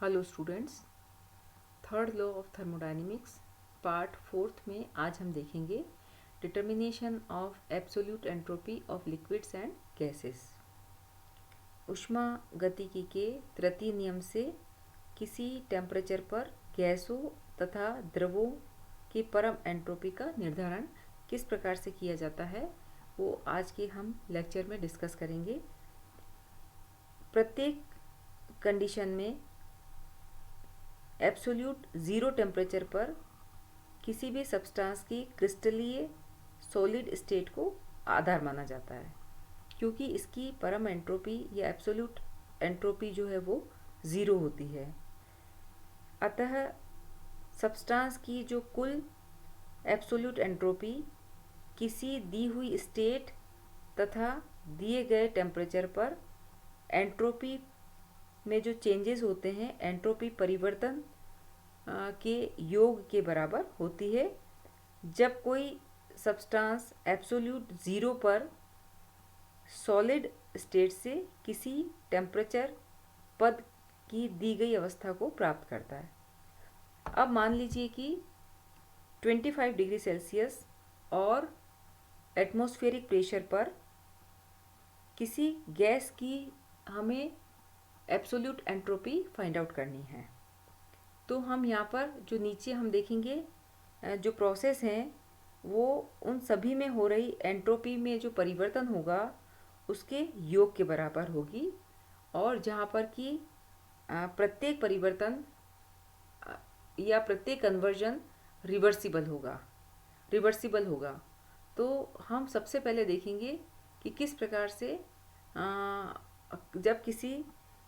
Hello students, third law of thermodynamics part fourth में आज हम देखेंगे determination of absolute entropy of liquids and gases. ऊष्मा गतिकी के तृतीय नियम से किसी टेम्परेचर पर गैसों तथा द्रवों की परम एंट्रोपी का निर्धारण किस प्रकार से किया जाता है वो आज के हम लेक्चर में डिस्कस करेंगे। प्रत्येक कंडीशन में एब्सोल्यूट ज़ीरो टेम्परेचर पर किसी भी सब्सटेंस की क्रिस्टलीय सॉलिड स्टेट को आधार माना जाता है, क्योंकि इसकी परम एंट्रोपी या एब्सोल्यूट एंट्रोपी जो है वो ज़ीरो होती है। अतः सब्सटेंस की जो कुल एब्सोल्यूट एंट्रोपी किसी दी हुई स्टेट तथा दिए गए टेम्परेचर पर एंट्रोपी में जो चेंजेस होते हैं, एंट्रोपी परिवर्तन के योग के बराबर होती है। जब कोई सब्सटेंस एब्सोल्यूट ज़ीरो पर सॉलिड स्टेट से किसी टेम्परेचर पद की दी गई अवस्था को प्राप्त करता है। अब मान लीजिए कि 25 डिग्री सेल्सियस और एटमॉस्फेरिक प्रेशर पर किसी गैस की हमें एब्सोल्यूट एंट्रोपी फाइंड आउट करनी है। तो हम यहाँ पर जो नीचे हम देखेंगे जो प्रोसेस हैं वो उन सभी में हो रही एंट्रोपी में जो परिवर्तन होगा उसके योग के बराबर होगी, और जहाँ पर कि प्रत्येक परिवर्तन या प्रत्येक कन्वर्जन रिवर्सिबल होगा। तो हम सबसे पहले देखेंगे कि किस प्रकार से जब किसी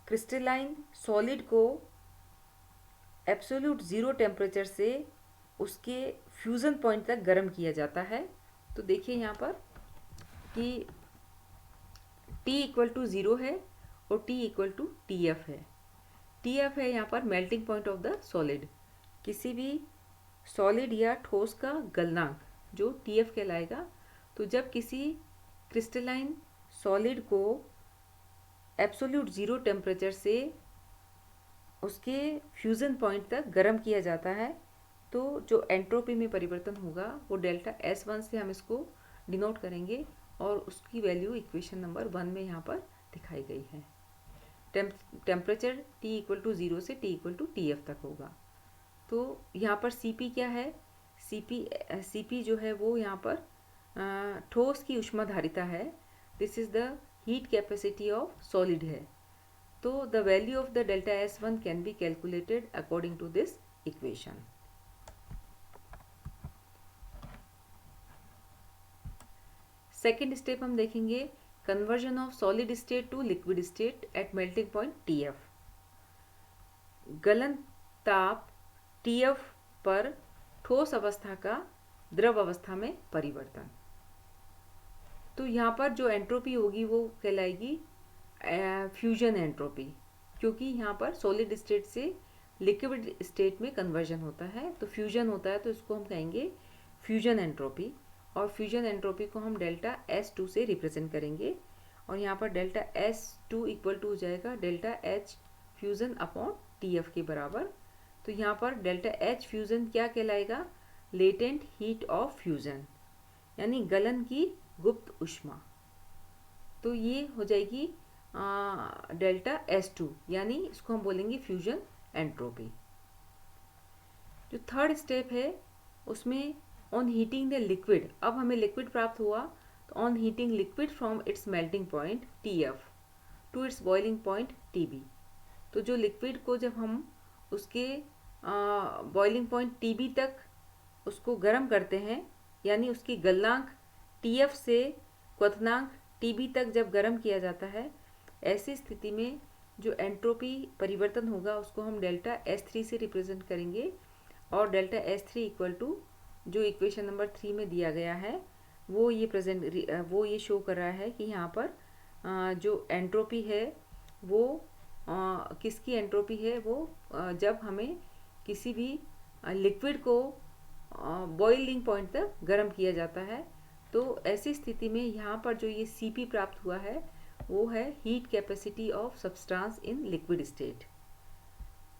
क्रिस्टलाइन सॉलिड को एब्सोल्यूट ज़ीरो टेम्परेचर से उसके फ्यूज़न पॉइंट तक गर्म किया जाता है। तो देखिए यहाँ पर कि T इक्वल टू ज़ीरो है और T इक्वल टू TF है। TF है यहाँ पर melting point of the solid. किसी भी सॉलिड या ठोस का गलनांक जो TF कहलाएगा। तो जब किसी क्रिस्टलाइन सॉलिड को एब्सोल्यूट ज़ीरो टेम्परेचर से उसके फ्यूज़न पॉइंट तक गर्म किया जाता है, तो जो एंट्रोपी में परिवर्तन होगा वो डेल्टा S1 से हम इसको डिनोट करेंगे, और उसकी वैल्यू इक्वेशन नंबर 1 में यहाँ पर दिखाई गई है। Temperature T equal to zero से T इक्वल टू TF तक होगा। तो यहाँ पर CP क्या है? CP जो है वो यहाँ पर ठोस की ऊष्माधारिता है। This is the heat capacity of solid है। तो the value of the delta S1 can be calculated according to this equation. Second step हम देखेंगे conversion of solid state to liquid state at melting point TF। गलन ताप TF पर ठोस अवस्था का द्रव अवस्था में परिवर्तन। तो यहाँ पर जो एंट्रोपी होगी वो कहलाएगी फ्यूजन एंट्रोपी, क्योंकि यहाँ पर सॉलिड स्टेट से लिक्विड स्टेट में कन्वर्जन होता है। तो फ्यूजन होता है, तो इसको हम कहेंगे फ्यूजन एंट्रोपी, और फ्यूजन एंट्रोपी को हम डेल्टा S2 से रिप्रेजेंट करेंगे। और यहाँ पर डेल्टा S2 इक्वल टू हो जाएगा delta H fusion upon TF के बराबर। तो यहाँ पर डेल्टा H फ्यूजन क्या कहलाएगा? लेटेंट हीट ऑफ फ्यूजन, यानी गलन की गुप्त ऊष्मा। तो ये हो जाएगी डेल्टा S2, यानी इसको हम बोलेंगे फ्यूजन एंट्रोपी। जो थर्ड स्टेप है उसमें ऑन हीटिंग द लिक्विड, अब हमें लिक्विड प्राप्त हुआ, तो on heating liquid from its melting point TF to its boiling point TB। तो जो लिक्विड को जब हम उसके बॉइलिंग पॉइंट TB तक उसको गर्म करते हैं, यानी उसकी गलनांक TF से क्वथनांक TB तक जब गर्म किया जाता है, ऐसी स्थिति में जो एंट्रोपी परिवर्तन होगा उसको हम डेल्टा S3 से रिप्रेजेंट करेंगे। और डेल्टा S3 इक्वल टू जो इक्वेशन नंबर 3 में दिया गया है वो ये शो कर रहा है कि यहाँ पर जो एंट्रोपी है वो किसकी एंट्रोपी है, वो जब हमें किसी भी लिक्विड को बॉइलिंग पॉइंट तक गर्म किया जाता है। तो ऐसी स्थिति में यहाँ पर जो ये CP प्राप्त हुआ है वो है heat capacity of substance in liquid state.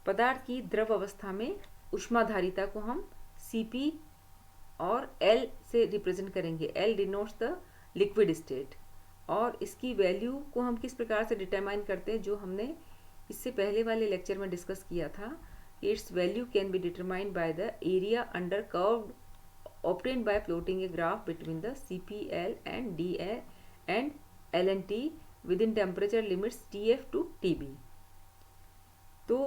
पदार्थ की द्रव अवस्था में ऊष्माधारिता को हम Cp और L से रिप्रेजेंट करेंगे। L denotes the liquid state, और इसकी वैल्यू को हम किस प्रकार से डिटरमाइन करते हैं, जो हमने इससे पहले वाले लेक्चर में डिस्कस किया था। It's value can be determined by the area under curve obtained by plotting a graph between the CPL and DA and LNT within temperature limits TF to TB। तो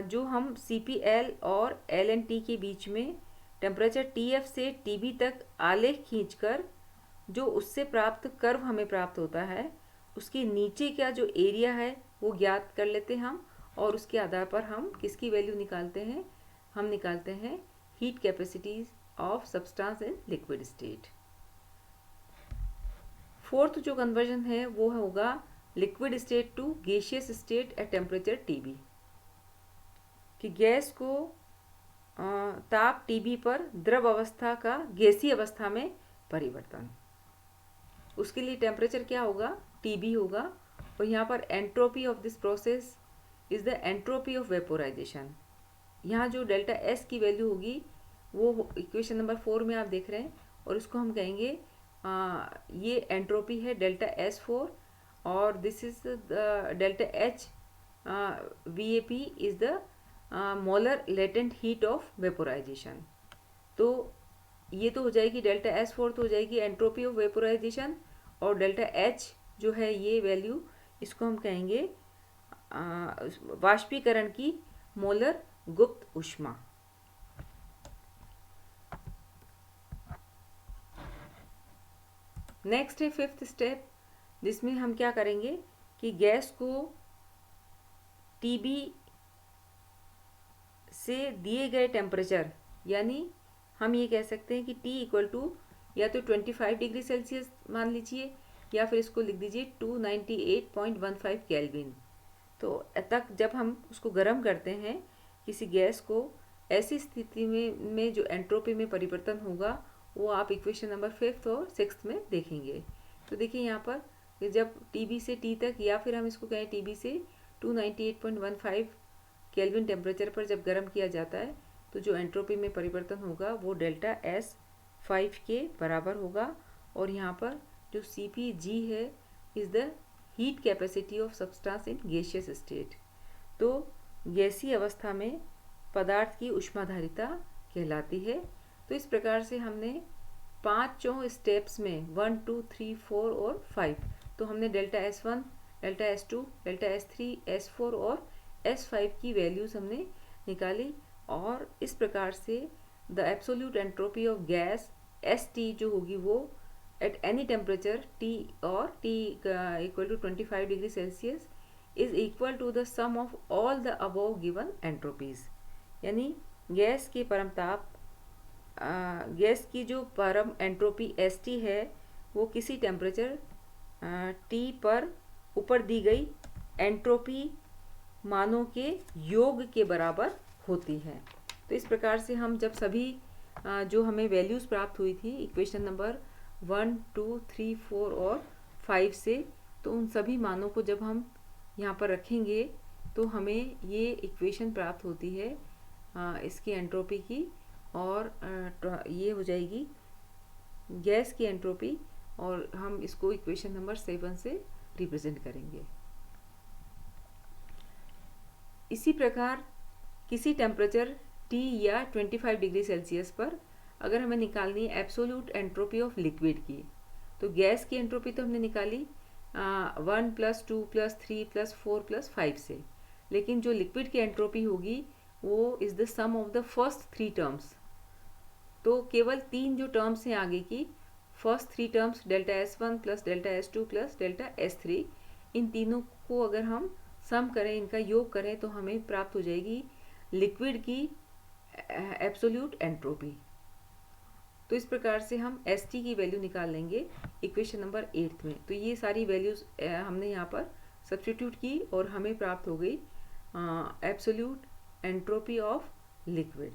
जो हम CPL और LNT के बीच में temperature TF से TB तक आलेख खींचकर जो उससे प्राप्त कर्व हमें प्राप्त होता है, उसके नीचे का जो एरिया है वो ज्ञात कर लेते हैं हम, और उसके आधार पर हम किसकी वैल्यू निकालते हैं, हम निकालते हैं heat capacities of substance in liquid state. Fourth जो कन्वर्जन है वो होगा liquid state to gaseous state at temperature TB, कि गैस को ताप TB पर द्रव अवस्था का गैसीय अवस्था में परिवर्तन। उसके लिए टेम्परेचर क्या होगा, TB होगा, और यहाँ पर entropy of this process is the entropy of vaporisation. यहाँ जो डेल्टा S की वैल्यू होगी वो इक्वेशन नंबर 4 में आप देख रहे हैं, और इसको हम कहेंगे ये एंट्रोपी है डेल्टा S4, और this is the delta H VAP is the molar latent heat of vaporisation. तो ये तो हो जाएगी डेल्टा S4, तो हो जाएगी एंट्रोपी ऑफ वेपोराइजेशन, और डेल्टा H जो है ये वैल्यू, इसको हम कहेंगे वाष्पीकरण की मोलर गुप्त ऊष्मा। नेक्स्ट है फिफ्थ स्टेप, जिसमें हम क्या करेंगे कि गैस को TB से दिए गए टेम्परेचर, यानी हम ये कह सकते हैं कि T इक्वल टू या तो 25 डिग्री सेल्सियस मान लीजिए, या फिर इसको लिख दीजिए 298.15 केल्विन। तो तक जब हम उसको गर्म करते हैं किसी गैस को, ऐसी स्थिति में जो एंट्रोपी में परिवर्तन होगा वो आप इक्वेशन नंबर 5 और 6 में देखेंगे। तो देखिए यहाँ पर जब TB से T तक, या फिर हम इसको कहें TB से 298.15 केल्विन टेम्परेचर पर जब गर्म किया जाता है, तो जो एंट्रोपी में परिवर्तन होगा वो डेल्टा S5 के बराबर होगा, और यहाँ पर जो CPG है is the heat capacity of substance in gaseous state. तो गैसीय अवस्था में पदार्थ की ऊष्माधारिता कहलाती है। तो इस प्रकार से हमने पांचों स्टेप्स में 1, 2, 3, 4 और 5, तो हमने delta S1, delta S2, delta S3, S4 और S5 की वैल्यूज़ हमने निकाली, और इस प्रकार से the absolute entropy of gas ST जो होगी वो एट एनी टेम्परेचर T और T equal to 25 degree Celsius is equal to the sum of all the above given entropies. यानी गैस के परम ताप, गैस की जो परम एंट्रोपी ST है वो किसी टेम्परेचर T पर ऊपर दी गई एंट्रोपी मानों के योग के बराबर होती है। तो इस प्रकार से हम जब सभी जो हमें वैल्यूज़ प्राप्त हुई थी इक्वेशन नंबर 1, 2, 3, 4 और 5 से, तो उन सभी मानों को जब हम यहाँ पर रखेंगे तो हमें ये इक्वेशन प्राप्त होती है इसकी एंट्रोपी की, और ये हो जाएगी गैस की एंट्रोपी, और हम इसको इक्वेशन नंबर 7 से रिप्रेजेंट करेंगे। इसी प्रकार किसी टेम्परेचर T या 25 डिग्री सेल्सियस पर अगर हमें निकालनी है एब्सोल्यूट एंट्रोपी ऑफ लिक्विड की, तो गैस की एंट्रोपी तो हमने निकाली 1 + 2 + 3 + 4 + 5 से, लेकिन जो लिक्विड की एंट्रोपी होगी वो is the sum of the first 3 terms. तो केवल 3 जो टर्म्स हैं आगे की, first 3 terms delta S1 + delta S2 + delta S3, इन तीनों को अगर हम सम करें, इनका योग करें, तो हमें प्राप्त हो जाएगी लिक्विड की एब्सोल्यूट एंट्रोपी। तो इस प्रकार से हम ST की वैल्यू निकाल लेंगे इक्वेशन नंबर 8 में। तो ये सारी वैल्यूज़ हमने यहाँ पर सब्स्टिट्यूट की और हमें प्राप्त हो गई एब्सोल्यूट एंट्रोपी ऑफ लिक्विड।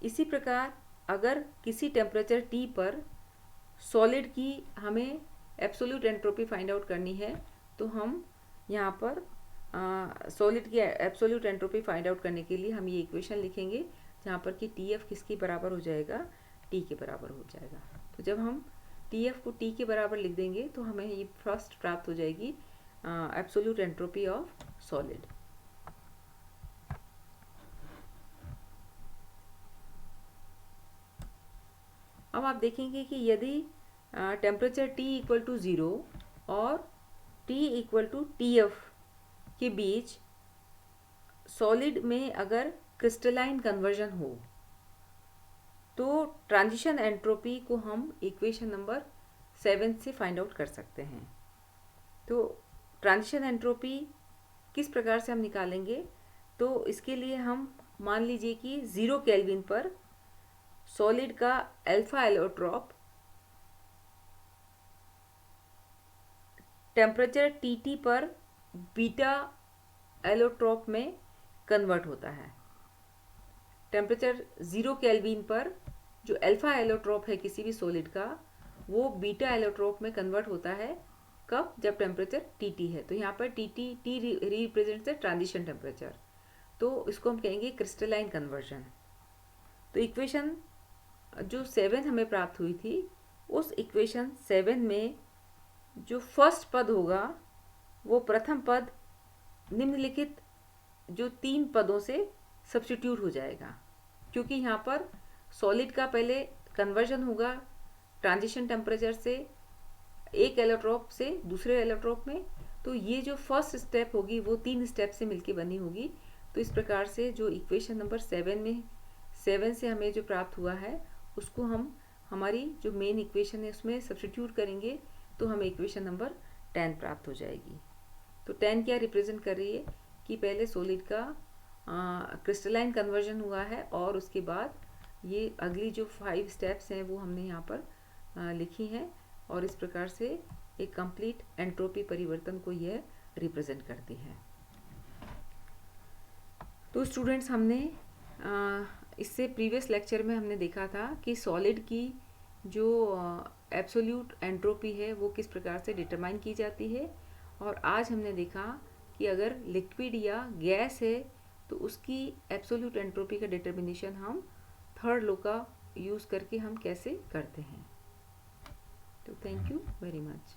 इसी प्रकार अगर किसी टेम्परेचर T पर सॉलिड की हमें एब्सोल्यूट एंट्रोपी फाइंड आउट करनी है, तो हम यहाँ पर सॉलिड की एब्सोल्यूट एंट्रोपी फाइंड आउट करने के लिए हम ये इक्वेशन लिखेंगे जहाँ पर कि टी एफ किसके बराबर हो जाएगा, टी के बराबर हो जाएगा। तो जब हम टी एफ को टी के बराबर लिख देंगे तो हमें ये फर्स्ट प्राप्त हो जाएगी एब्सोल्यूट एंट्रोपी ऑफ सॉलिड। अब आप देखेंगे कि यदि टेम्परेचर T इक्वल टू 0 और T इक्वल टू TF के बीच सॉलिड में अगर क्रिस्टलाइन कन्वर्जन हो तो ट्रांजिशन एंट्रोपी को हम इक्वेशन नंबर 7 से फाइंड आउट कर सकते हैं। तो ट्रांजिशन एंट्रोपी किस प्रकार से हम निकालेंगे, तो इसके लिए हम मान लीजिए कि 0 केल्विन पर सॉलिड का अल्फा एलोट्रॉप टेम्परेचर टीटी पर बीटा एलोट्रॉप में कन्वर्ट होता है। टेम्परेचर 0 केल्विन पर जो अल्फा एलोट्रॉप है किसी भी सॉलिड का, वो बीटा एलोट्रॉप में कन्वर्ट होता है। कब? जब टेम्परेचर टीटी है। तो यहाँ पर T represents the transition temperature, तो इसको हम कहेंगे क्रिस्टलाइन कन्वर्जन। तो इक्वेशन जो 7 हमें प्राप्त हुई थी, उस इक्वेशन 7 में जो फर्स्ट पद होगा वो प्रथम पद निम्नलिखित जो 3 पदों से सब्स्टिट्यूट हो जाएगा, क्योंकि यहाँ पर सॉलिड का पहले कन्वर्जन होगा ट्रांजिशन टेम्परेचर से एक एलोट्रॉप से दूसरे एलोट्रॉप में। तो ये जो फर्स्ट स्टेप होगी वो 3 स्टेप से मिलके बनी होगी। तो इस प्रकार से जो इक्वेशन नंबर 7 से हमें जो प्राप्त हुआ है उसको हम हमारी जो मेन इक्वेशन है उसमें सब्स्टिट्यूट करेंगे तो हमें इक्वेशन नंबर 10 प्राप्त हो जाएगी। तो 10 क्या रिप्रेजेंट कर रही है कि पहले सॉलिड का क्रिस्टलाइन कन्वर्जन हुआ है और उसके बाद ये अगली जो 5 स्टेप्स हैं वो हमने यहाँ पर लिखी हैं, और इस प्रकार से एक कंप्लीट एंट्रोपी परिवर्तन को यह रिप्रेजेंट करती है। तो स्टूडेंट्स, हमने इससे प्रीवियस लेक्चर में हमने देखा था कि सॉलिड की जो एब्सोल्यूट एंट्रोपी है वो किस प्रकार से डिटरमाइन की जाती है, और आज हमने देखा कि अगर लिक्विड या गैस है तो उसकी एब्सोल्यूट एंट्रोपी का डिटर्मिनेशन हम थर्ड लॉ का यूज़ करके हम कैसे करते हैं। तो थैंक यू वेरी मच।